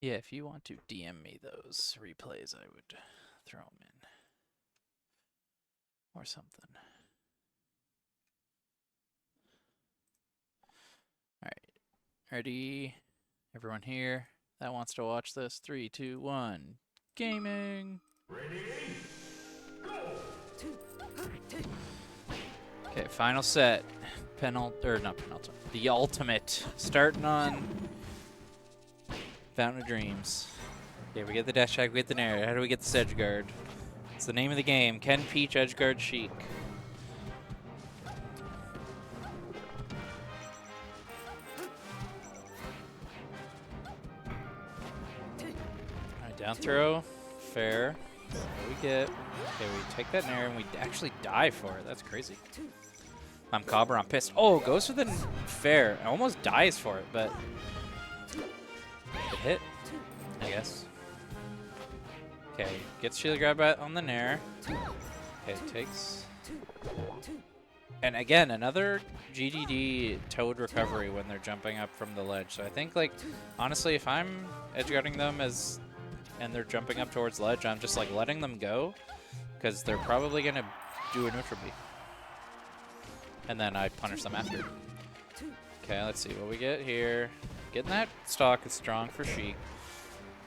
Yeah, if you want to DM me those replays, I would throw them in. Or something. Alright. Ready? Everyone here that wants to watch this? 3, 2, 1. Gaming! Ready? Okay, final set. Not penultimate. The ultimate. Starting on Fountain of Dreams. Okay, we get the dash tag, we get the nair. How do we get this edge guard? It's the name of the game. Ken Peach edge guard Sheik. Alright, down throw. Fair. What do we get? Okay, we take that nair and we actually die for it. That's crazy. I'm Cobber, I'm pissed. Oh, goes for the fair. Almost dies for it, but it hit, I guess. Okay, gets shield grab on the nair. Okay, takes. And again, another GDD toad recovery when they're jumping up from the ledge. So I think, like, honestly, if I'm edge guarding them and they're jumping up towards ledge, I'm just like letting them go because they're probably gonna do a neutral B. And then I punish them after. Okay, let's see what we get here. Getting that stock is strong for Sheik.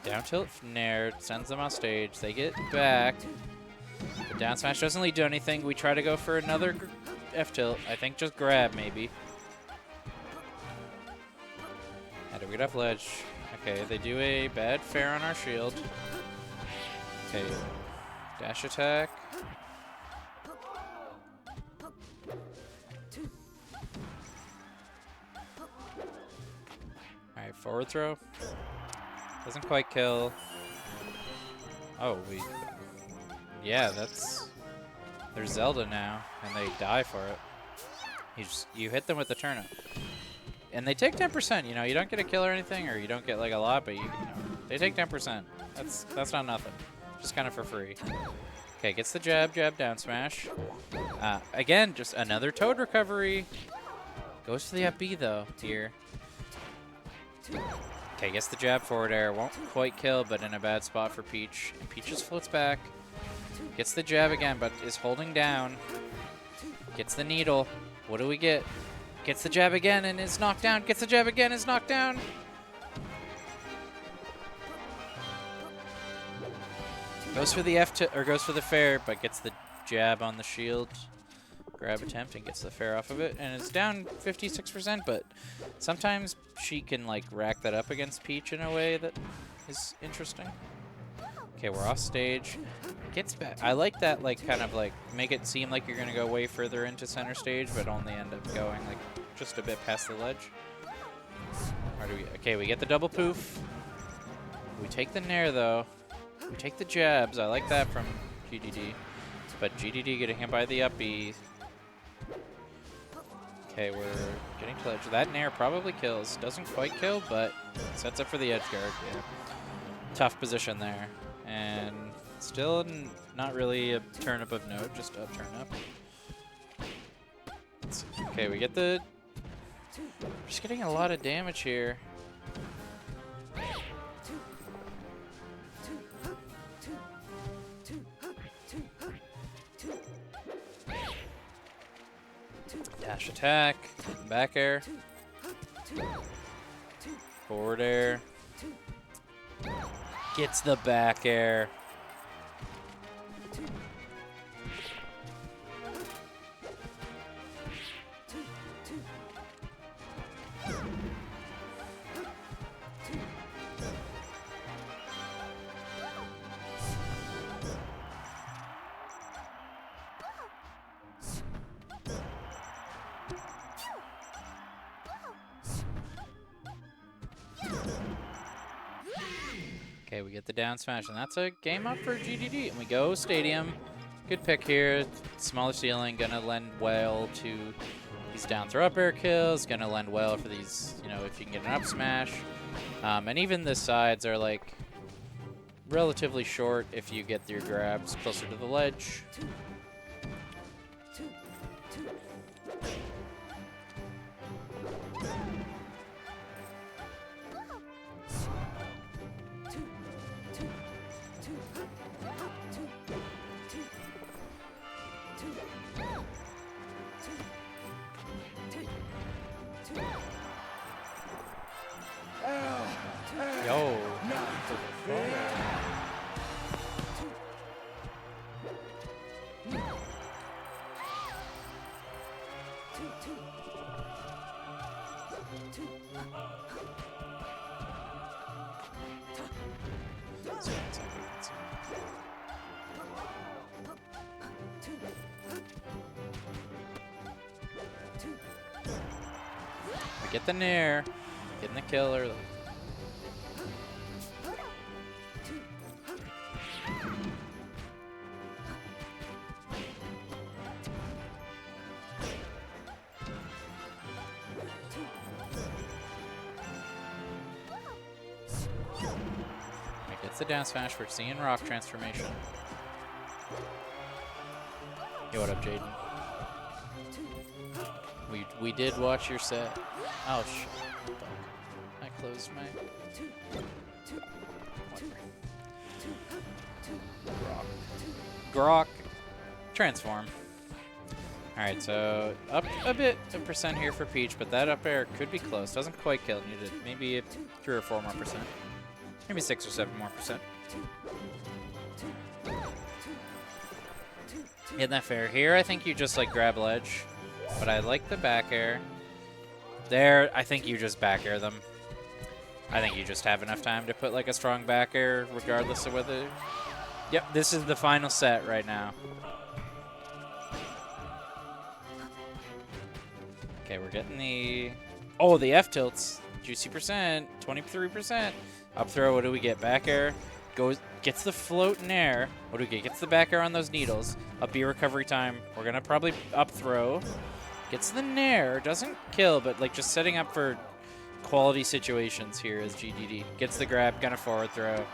Down tilt nair, sends them off stage. They get back. The down smash doesn't lead to anything. We try to go for another F tilt. I think just grab maybe. How do we get off ledge? Okay, they do a bad fair on our shield. Okay, dash attack. Alright, forward throw. Doesn't quite kill. Oh, yeah, that's... They're Zelda now, and they die for it. You hit them with the turnip. And they take 10%, you know, you don't get a kill or anything, or you don't get like a lot, but you know, they take 10%. That's not nothing. Just kind of for free. Okay, gets the jab, down smash. Again, just another toad recovery. Goes for the up B though, here. Okay, gets the jab forward air. Won't quite kill, but in a bad spot for Peach. And Peach just floats back. Gets the jab again, but is holding down. Gets the needle. What do we get? Gets the jab again and is knocked down. Gets the jab again, is knocked down. Goes for the goes for the fair, but gets the jab on the shield. Grab attempt and gets the fair off of it, and it's down 56%, but sometimes she can like rack that up against Peach in a way that is interesting. Okay, we're off stage. Gets back. I like that, like, kind of like make it seem like you're gonna go way further into center stage, but only end up going like just a bit past the ledge. Or do we? Okay, we get the double poof. We take the nair though. We take the jabs. I like that from GDD, but GDD getting hit by the up B. Okay, we're getting to ledge. That nair probably kills. Doesn't quite kill, but sets up for the edge guard. Yeah. Tough position there. And still not really a turnip of note, just a turnip. Okay, we get the... We're just getting a lot of damage here. Dash attack, back air, forward air, gets the back air. Okay, we get the down smash, and that's a game up for GDD. And we go stadium. Good pick here. Smaller ceiling, gonna lend well to these down throw up air kills. Gonna lend well for these, you know, if you can get an up smash. And even the sides are like relatively short if you get your grabs closer to the ledge. Yo. We get the nair, getting the killer. Gets the down smash for seeing rock transformation. Yo, what up, Jaden? We did watch your set. Oh, shit. I closed my... Grok. Transform. Alright, so up a bit of percent here for Peach, but that up air could be close. Doesn't quite kill. Needed maybe 3 or 4 more percent. Maybe 6 or 7 more percent. Isn't that fair? Here, I think you just like grab ledge, but I like the back air. There, I think you just back air them. I think you just have enough time to put like a strong back air, regardless of whether. Yep, this is the final set right now. Okay, we're getting the. Oh, the F tilts. Juicy percent, 23%. Up throw, what do we get? Back air, goes, gets the float in air. What do we get? Gets the back air on those needles. Up B recovery time. We're gonna probably up throw. Gets the nair, doesn't kill, but like just setting up for quality situations here as GDD. Gets the grab, gonna forward throw.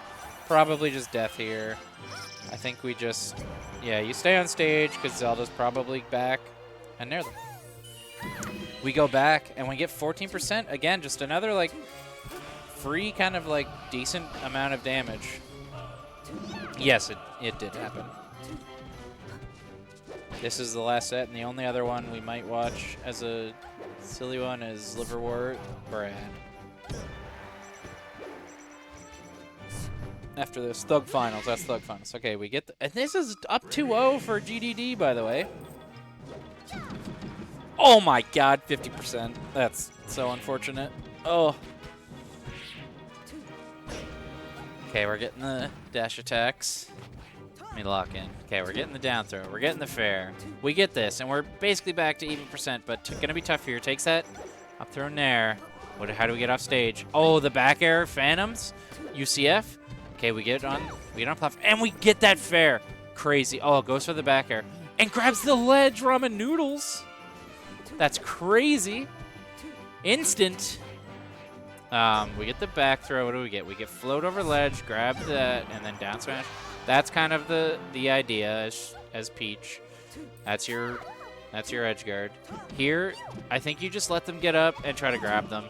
Probably just death here. I think we just, yeah, you stay on stage because Zelda's probably back and nair them. We go back and we get 14%. Again, just another like free kind of like decent amount of damage. Yes, it did happen. This is the last set, and the only other one we might watch as a silly one is Liverwort Brad. After this, Thug Finals. That's Thug Finals. Okay, we get and this is up 2-0 for GDD, by the way. Oh my god, 50%. That's so unfortunate. Oh. Okay, we're getting the dash attacks. Let me lock in. Okay, we're getting the down throw. We're getting the fair. We get this, and we're basically back to even percent, but gonna be tough here. Takes that. Up throw nair. How do we get off stage? Oh, the back air phantoms. UCF. Okay, we get on platform, and we get that fair. Crazy. Oh, goes for the back air. And grabs the ledge ramen noodles. That's crazy. Instant. We get the back throw. What do we get? We get float over ledge, grab that, and then down smash. That's kind of the idea as Peach. That's your edge guard. Here, I think you just let them get up and try to grab them.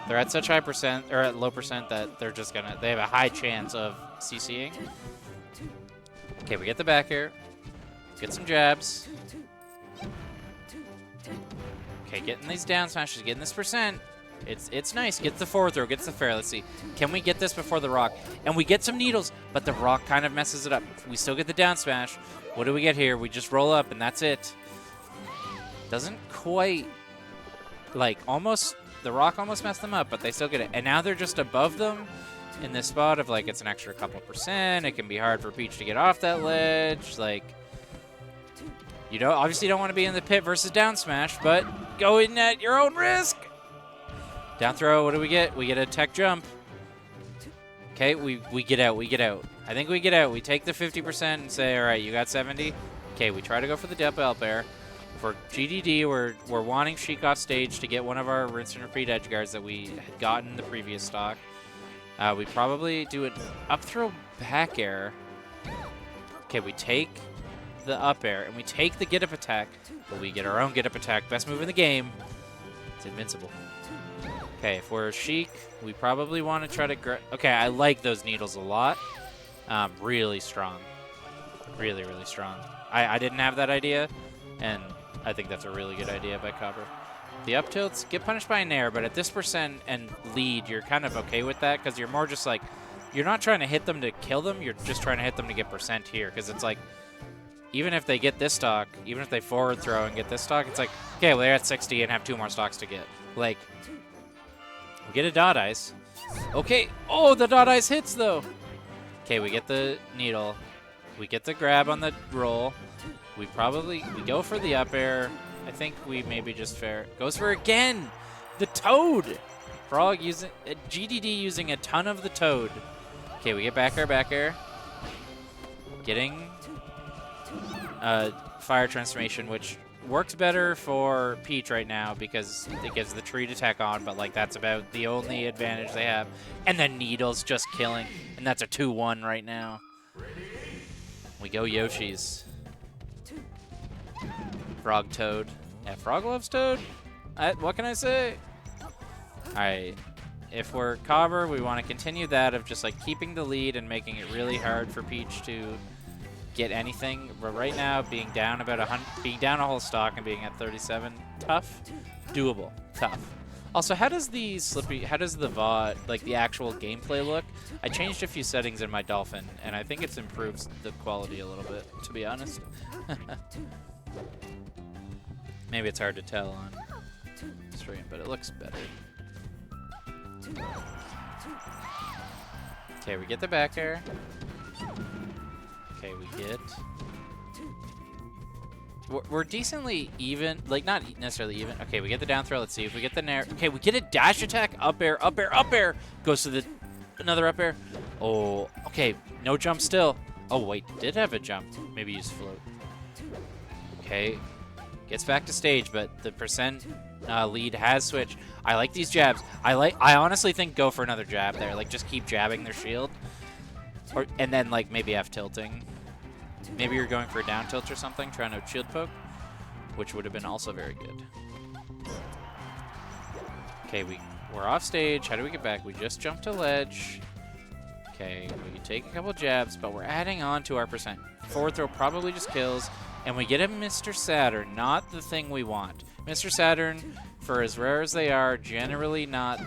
They're at such high percent, or at low percent, that they're just gonna, they have a high chance of CCing. Okay, we get the back air. Get some jabs. Okay, getting these down smashes, getting this percent. It's nice. Gets the forward throw, gets the fair. Let's see. Can we get this before the rock? And we get some needles, but the rock kind of messes it up. We still get the down smash. What do we get here? We just roll up, and that's it. Doesn't quite, like, almost, the rock almost messed them up, but they still get it. And now they're just above them in this spot of, like, it's an extra couple percent. It can be hard for Peach to get off that ledge. Like, you don't, obviously don't want to be in the pit versus down smash, but go in at your own risk. Down throw, what do we get? We get a tech jump. Okay, we get out, we get out. I think we get out. We take the 50% and say, all right, you got 70. Okay, we try to go for the depth up air. For GDD, we're wanting Sheik off stage to get one of our rinse and repeat edge guards that we had gotten in the previous stock. We probably do an up throw back air. Okay, we take the up air and we take the get up attack, but we get our own get up attack. Best move in the game. It's invincible. Okay, if we're Sheik, we probably want to try to... Okay, I like those needles a lot. Really strong. Really, really strong. I didn't have that idea, and I think that's a really good idea by Cobber. The up tilts get punished by a nair, but at this percent and lead, you're kind of okay with that because you're more just like, you're not trying to hit them to kill them, you're just trying to hit them to get percent here because it's like, even if they get this stock, even if they forward throw and get this stock, it's like, okay, well, they're at 60 and have 2 more stocks to get. Like, we get a dot ice. Okay, oh, the dot ice hits though. Okay, we get the needle. We get the grab on the roll. We go for the up air. I think we maybe just fair. Goes for again! The toad! Frog using, GDD using a ton of the toad. Okay, we get back air. Getting fire transformation, which works better for Peach right now because it gives the tree to tack on, but like that's about the only advantage they have. And then Needle's just killing, and that's a 2-1 right now. We go Yoshi's. Frog Toad. Yeah, Frog loves Toad. What can I say? Alright. If we're Cobber, we want to continue that of just like keeping the lead and making it really hard for Peach to get anything. But right now, being down about being down a whole stock and being at 37, tough, doable, tough. Also, how does the VOD, like the actual gameplay look? I changed a few settings in my Dolphin, and I think it's improved the quality a little bit, to be honest. Maybe it's hard to tell on stream, but it looks better. Okay, we get the back air. Okay, we get... We're decently even, like not necessarily even. Okay, we get the down throw. Let's see if we get the nair. Okay, we get a dash attack, up air, up air, up air. Goes to the, another up air. Oh, okay, no jump still. Oh wait, did have a jump. Maybe use float. Okay, gets back to stage, but the percent lead has switched. I like these jabs. I honestly think go for another jab there. Like just keep jabbing their shield, and then like maybe F tilting. Maybe you're going for a down tilt or something, trying to shield poke, which would have been also very good. Okay, we're off stage. How do we get back? We just jumped to ledge. Okay, we can take a couple jabs, but we're adding on to our percent. Forward throw probably just kills, and we get a Mr. Saturn, not the thing we want. Mr. Saturn, for as rare as they are, generally not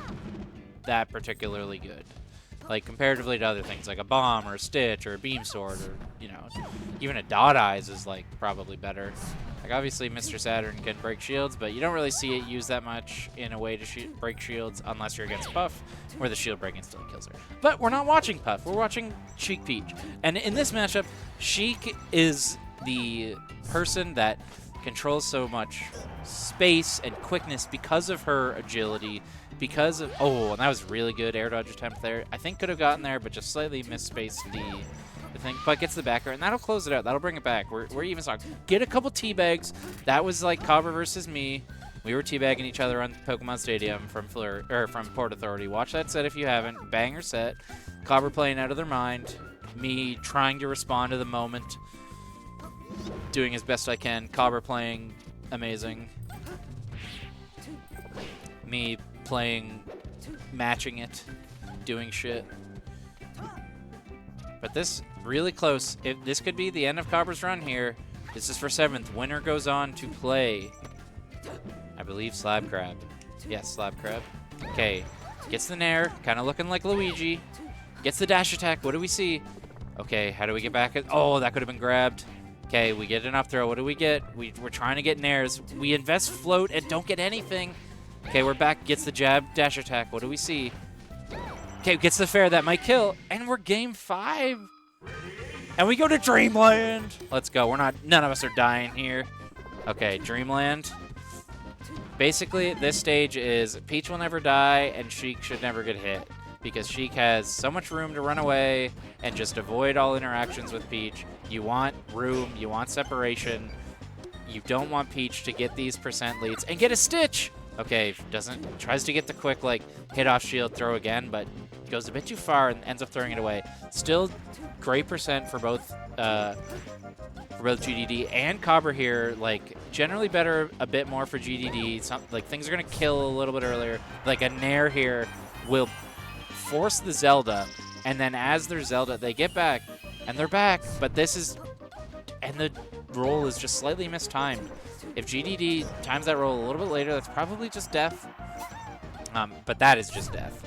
that particularly good. Like, comparatively to other things, like a bomb or a stitch or a beam sword or, you know, even a dot eyes is, like, probably better. Like, obviously, Mr. Saturn can break shields, but you don't really see it used that much in a way to break shields unless you're against Puff, where the shield break instantly kills her. But we're not watching Puff. We're watching Sheik Peach. And in this matchup, Sheik is the person that controls so much space and quickness because of her agility, because of, oh, and that was really good air dodge attempt there. I think could have gotten there, but just slightly misspaced the thing. But gets the backer, and that'll close it out. That'll bring it back. We're even strong. Get a couple teabags. That was like Cobber versus me. We were teabagging each other on Pokemon Stadium from Port Authority. Watch that set if you haven't. Banger set. Cobber playing out of their mind. Me trying to respond to the moment. Doing as best I can. Cobber playing amazing. Me playing, matching it, doing shit. But this, really close. This could be the end of Cobber's run here. This is for 7th. Winner goes on to play, I believe, Slab Crab. Yes, Slab Crab. Okay, gets the Nair, kind of looking like Luigi. Gets the dash attack. What do we see? Okay, how do we get back? Oh, that could have been grabbed. Okay, we get an up throw. What do we get? We're trying to get Nairs. We invest float and don't get anything. Okay, we're back. Gets the jab, dash attack. What do we see? Okay, gets the fair. That might kill. And we're game 5. And we go to Dreamland. Let's go. None of us are dying here. Okay, Dreamland. Basically, this stage is Peach will never die and Sheik should never get hit. Because Sheik has so much room to run away and just avoid all interactions with Peach. You want room. You want separation. You don't want Peach to get these percent leads and get a Stitch. Okay, tries to get the quick, like, hit off shield, throw again, but goes a bit too far and ends up throwing it away. Still great percent for both GDD and Cobber here. Like, generally better a bit more for GDD. Like, things are going to kill a little bit earlier. Like, a Nair here will force the Zelda, and then as their Zelda, they get back, and they're back, but this is, and the roll is just slightly mistimed. If GDD times that roll a little bit later, that's probably just death. But that is just death.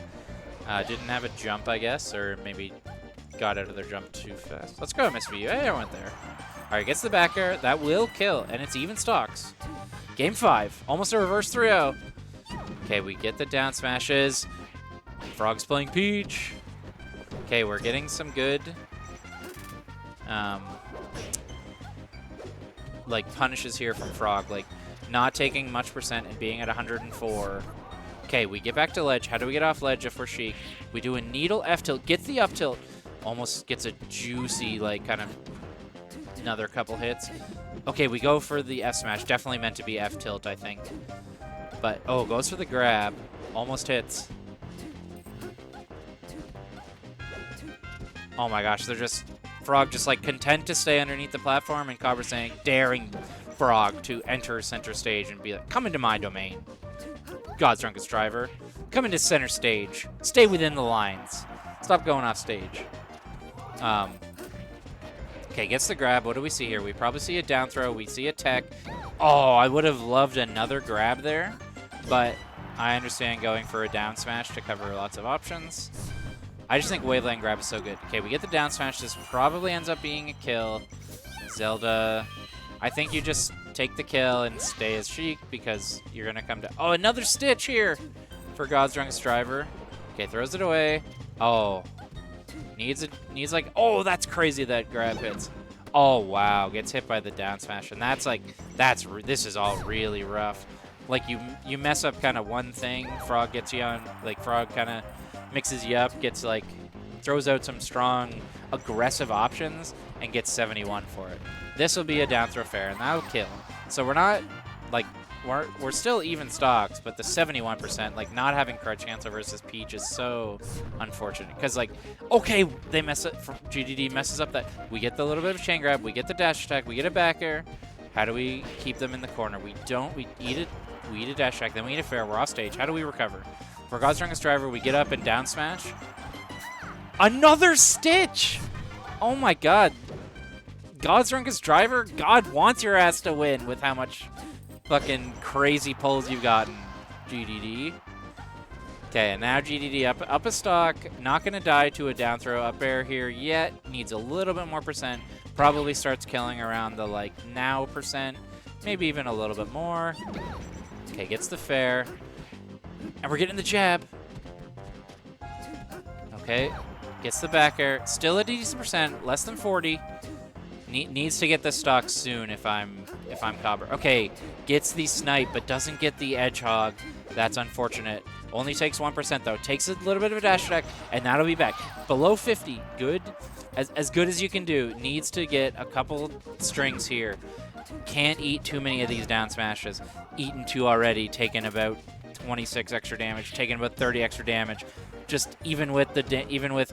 Didn't have a jump, I guess, or maybe got out of their jump too fast. Let's go, Miss VU. Hey, I went there. All right, gets the back air. That will kill, and it's even stocks. Game 5. Almost a reverse 3-0. Okay, we get the down smashes. Frog's playing Peach. Okay, we're getting some good like punishes here from Frog, like not taking much percent and being at 104. Okay, we get back to ledge. How do we get off ledge if we're Sheik? We do a needle F tilt, gets the up tilt, almost gets a juicy, like, kind of another couple hits. Okay, we go for the F smash. Definitely meant to be F tilt, I think. But, oh, goes for the grab. Almost hits. Oh my gosh, they're just... Frog just, like, content to stay underneath the platform, and Cobber saying, daring Frog to enter center stage and be like, come into my domain. God's drunkest driver. Come into center stage. Stay within the lines. Stop going off stage. Okay, gets the grab. What do we see here? We probably see a down throw. We see a tech. Oh, I would have loved another grab there, but I understand going for a down smash to cover lots of options. I just think Waveland grab is so good. Okay, we get the down smash. This probably ends up being a kill. Zelda, I think you just take the kill and stay as Sheik because you're going to come to... Oh, another Stitch here for God's Drunkest Driver. Okay, throws it away. Oh. Needs like... Oh, that's crazy that grab hits. Oh, wow. Gets hit by the down smash. And that's like... This is all really rough. Like, you mess up kind of one thing. Frog gets you on... Like, Frog kind of mixes you up. Gets, like... Throws out some strong, aggressive options and gets 71 for it. This will be a down throw fair, and that'll kill. So we're not, like, we're still even stocks, but the 71%, like, not having crouch cancel versus Peach is so unfortunate. Because, like, okay, they mess up, GDD messes up that. We get the little bit of chain grab, we get the dash attack, we get a back air. How do we keep them in the corner? We don't, we eat a dash attack, then we eat a fair, we're off stage. How do we recover? For God's Drunkest Driver, we get up and down smash. Another Stitch! Oh my god. God's Drunkest Driver, God wants your ass to win with how much fucking crazy pulls you've gotten, GDD. Okay, and now GDD up a stock. Not going to die to a down throw up air here yet. Needs a little bit more percent. Probably starts killing around the, like, now percent. Maybe even a little bit more. Okay, gets the fair. And we're getting the jab. Okay, gets the back air. Still a decent percent, less than 40. Needs to get the stock soon if I'm Cobber. Okay, gets the snipe but doesn't get the edge hog. That's unfortunate. Only takes 1% though. Takes a little bit of a dash attack, and that'll be back. Below 50, good. As good as you can do. Needs to get a couple strings here. Can't eat too many of these down smashes. Eaten 2 already, taking about 26 extra damage, taking about 30 extra damage. Just even with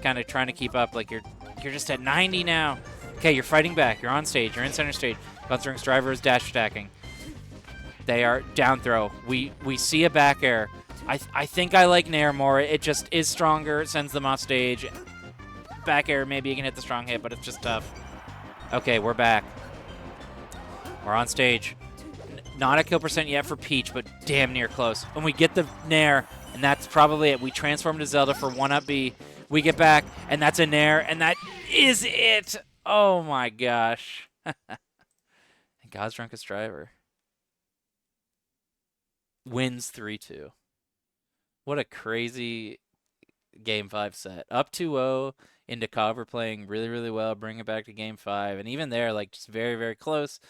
kind of trying to keep up, like you're just at 90 now. Okay, you're fighting back. You're on stage. You're in center stage. God's Drunkest Driver is dash attacking. They are down throw. We see a back air. I think I like Nair more. It just is stronger. It sends them off stage. Back air, maybe you can hit the strong hit, but it's just tough. Okay, we're back. We're on stage. Not a kill percent yet for Peach, but damn near close. And we get the Nair, and that's probably it. We transform to Zelda for 1-up B. We get back, and that's a Nair, and that is it. Oh my gosh. God's Drunkest Driver wins 3-2. What a crazy Game 5 set. Up 2-0 into Cobber playing really, really well, bring it back to Game 5. And even there, like, just very, very close.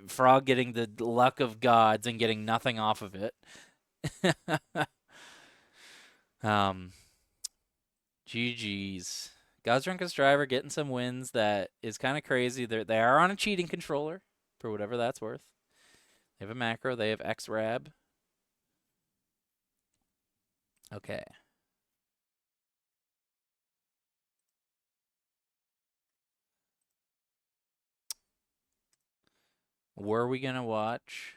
Frog getting the luck of gods and getting nothing off of it. GG's. God's Drunkest Driver getting some wins that is kind of crazy. They are on a cheating controller, for whatever that's worth. They have a macro. They have XRAB. Okay. Were we going to watch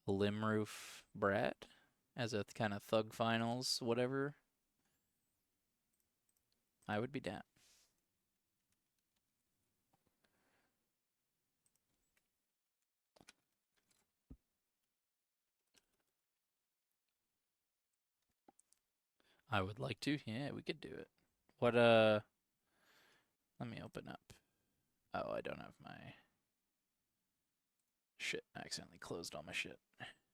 Limroof Brat as a kind of thug finals, whatever? I would be down. I would like to. Yeah, we could do it. What, let me open up. Oh, I don't have my shit. I accidentally closed all my shit.